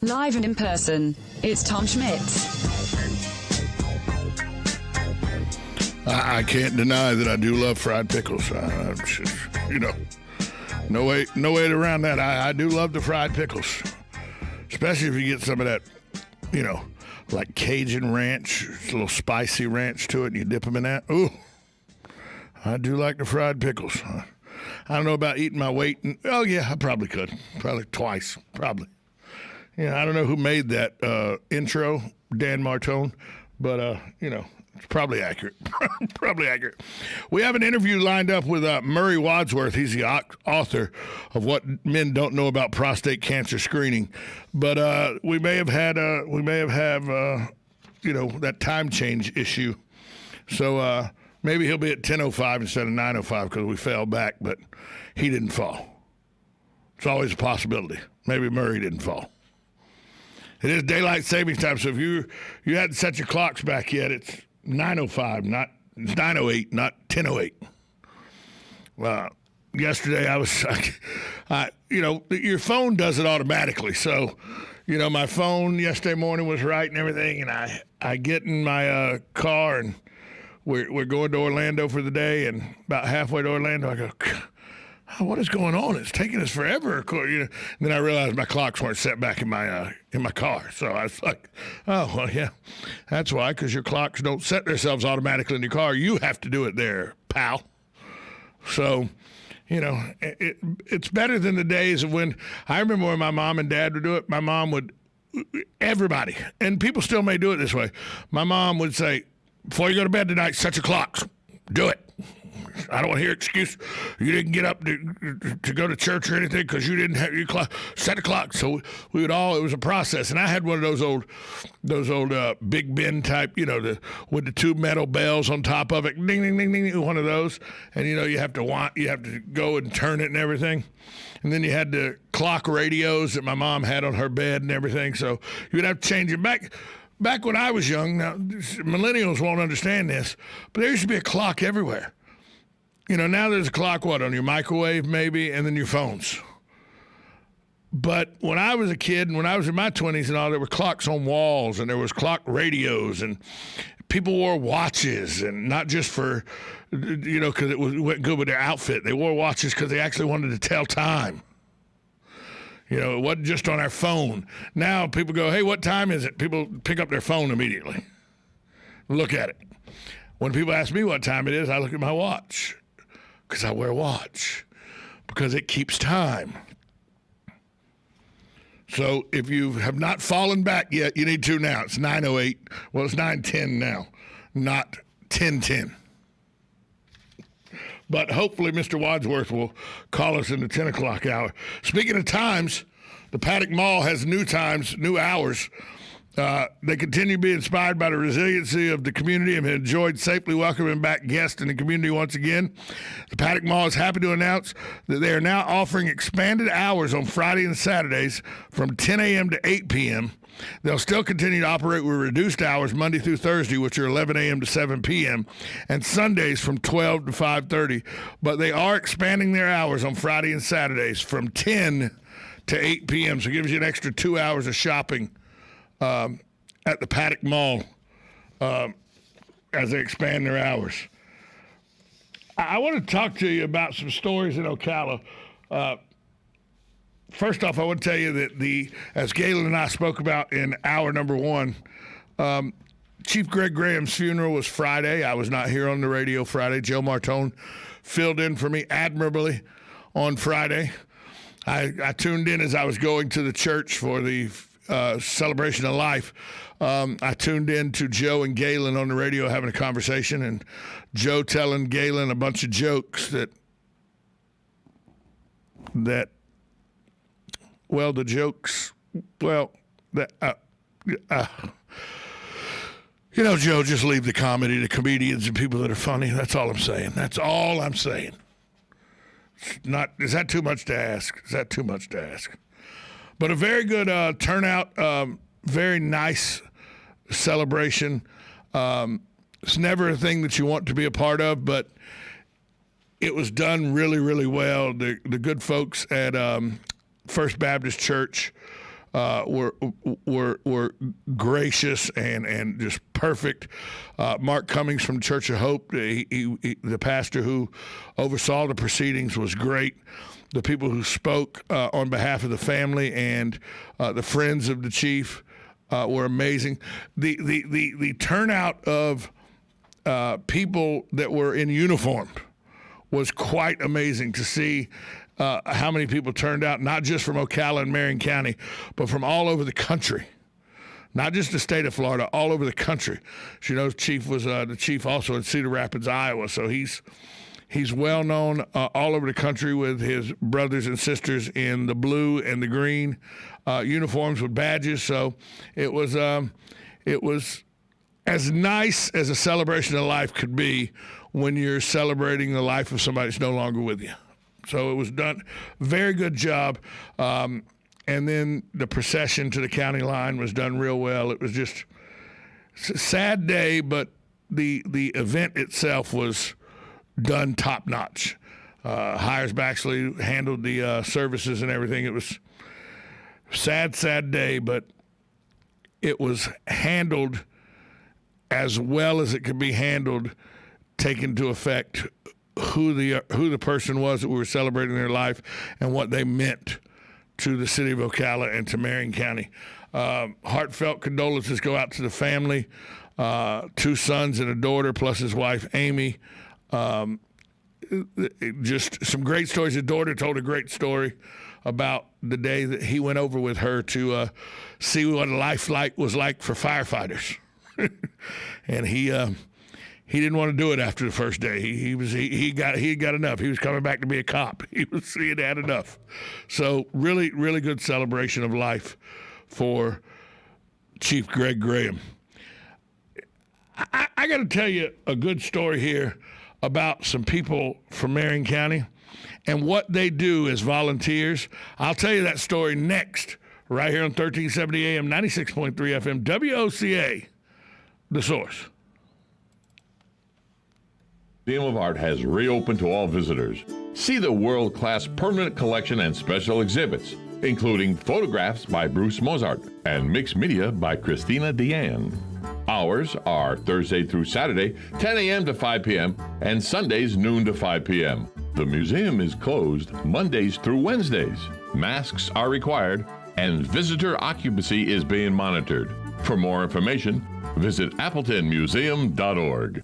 Live and in person, it's Tom Schmitz. I can't deny that I do love fried pickles. No way around that. I do love the fried pickles, especially if you get some of that, like Cajun ranch, it's a little spicy ranch to it, and you dip them in that. Ooh, I do like the fried pickles. I don't know about eating my weight. Oh, yeah, I probably could. Probably twice, probably. Yeah, I don't know who made that intro, Dan Martone, but, it's probably accurate. Probably accurate. We have an interview lined up with Murray Wadsworth. He's the author of What Men Don't Know About Prostate Cancer Screening. But we may have that time change issue. So maybe he'll be at 10:05 instead of 9:05 because we fell back, but he didn't fall. It's always a possibility. Maybe Murray didn't fall. It is daylight savings time, so if you hadn't set your clocks back yet, it's 9:05, it's 9:08, not 10:08. Yesterday your phone does it automatically. So, my phone yesterday morning was right and everything, and I get in my car and we're going to Orlando for the day, and about halfway to Orlando, I go, what is going on? It's taking us forever. And then I realized my clocks weren't set back in my car. So I was like, oh, well, yeah, that's why, because your clocks don't set themselves automatically in your car. You have to do it there, pal. So, it's better than the days of when I remember when my mom and dad would do it. My mom would, everybody, and people still may do it this way. My mom would say, before you go to bed tonight, set your clocks. Do it. I don't want to hear excuse. You didn't get up to go to church or anything because you didn't have your clock. Set a clock. So we would all. It was a process, and I had one of those old Big Ben type, with the two metal bells on top of it. Ding ding ding ding. One of those, and you have to go and turn it and everything. And then you had the clock radios that my mom had on her bed and everything. So you'd have to change it back. Back when I was young, now millennials won't understand this, but there used to be a clock everywhere. Now there's a clock, on your microwave maybe, and then your phones. But when I was a kid, and when I was in my 20s and all, there were clocks on walls, and there was clock radios, and people wore watches, and not just for, because it went good with their outfit. They wore watches because they actually wanted to tell time. It wasn't just on our phone. Now people go, hey, what time is it? People pick up their phone immediately. Look at it. When people ask me what time it is, I look at my watch because I wear a watch because it keeps time. So if you have not fallen back yet, you need to now. It's 9:08. Well, it's 9:10 now, not 10:10. But hopefully Mr. Wadsworth will call us in the 10 o'clock hour. Speaking of times, the Paddock Mall has new times, new hours. They continue to be inspired by the resiliency of the community and have enjoyed safely welcoming back guests in the community once again. The Paddock Mall is happy to announce that they are now offering expanded hours on Friday and Saturdays from 10 a.m. to 8 p.m. They'll still continue to operate with reduced hours Monday through Thursday, which are 11 a.m. to 7 p.m., and Sundays from 12 to 5:30. But they are expanding their hours on Friday and Saturdays from 10 to 8 p.m., so it gives you an extra 2 hours of shopping at the Paddock Mall as they expand their hours. I want to talk to you about some stories in Ocala. First off, I want to tell you that as Galen and I spoke about in hour number one, Chief Greg Graham's funeral was Friday. I was not here on the radio Friday. Joe Martone filled in for me admirably on Friday. I tuned in as I was going to the church for the celebration of life. I tuned in to Joe and Galen on the radio having a conversation, and Joe telling Galen a bunch of jokes that Joe, just leave the comedy to comedians and people that are funny. That's all I'm saying. That's all I'm saying. Is that too much to ask? Is that too much to ask? But a very good turnout, very nice celebration. It's never a thing that you want to be a part of, but it was done really, really well. The good folks at First Baptist Church were gracious and just perfect. Mark Cummings from Church of Hope, the pastor who oversaw the proceedings, was great. The people who spoke on behalf of the family and the friends of the chief were amazing. The turnout of people that were in uniform was quite amazing to see. How many people turned out, not just from Ocala and Marion County, but from all over the country. Not just the state of Florida, all over the country. She knows Chief was the chief also in Cedar Rapids, Iowa, so he's well known all over the country with his brothers and sisters in the blue and the green uniforms with badges. So it was as nice as a celebration of life could be when you're celebrating the life of somebody that's no longer with you. So it was done. Very good job. And then the procession to the county line was done real well. It was just a sad day, but the event itself was done top notch. Hires Baxley handled the services and everything. It was sad day, but it was handled as well as it could be handled, taken into effect who the person was that we were celebrating their life and what they meant to the city of Ocala and to Marion County. Heartfelt condolences go out to the family, 2 sons and a daughter, plus his wife, Amy. Just some great stories. His daughter told a great story about the day that he went over with her to see what life was like for firefighters. And he didn't want to do it after the first day. He got enough. He was coming back to be a cop. He had had enough. So really, really good celebration of life for Chief Greg Graham. I got to tell you a good story here about some people from Marion County and what they do as volunteers. I'll tell you that story next, right here on 1370 AM, 96.3 FM, WOCA, The Source. Museum of Art has reopened to all visitors. See the world-class permanent collection and special exhibits, including photographs by Bruce Mozart and mixed media by Christina Deanne. Hours are Thursday through Saturday, 10 a.m. to 5 p.m., and Sundays, noon to 5 p.m. The museum is closed Mondays through Wednesdays. Masks are required, and visitor occupancy is being monitored. For more information, visit appletonmuseum.org.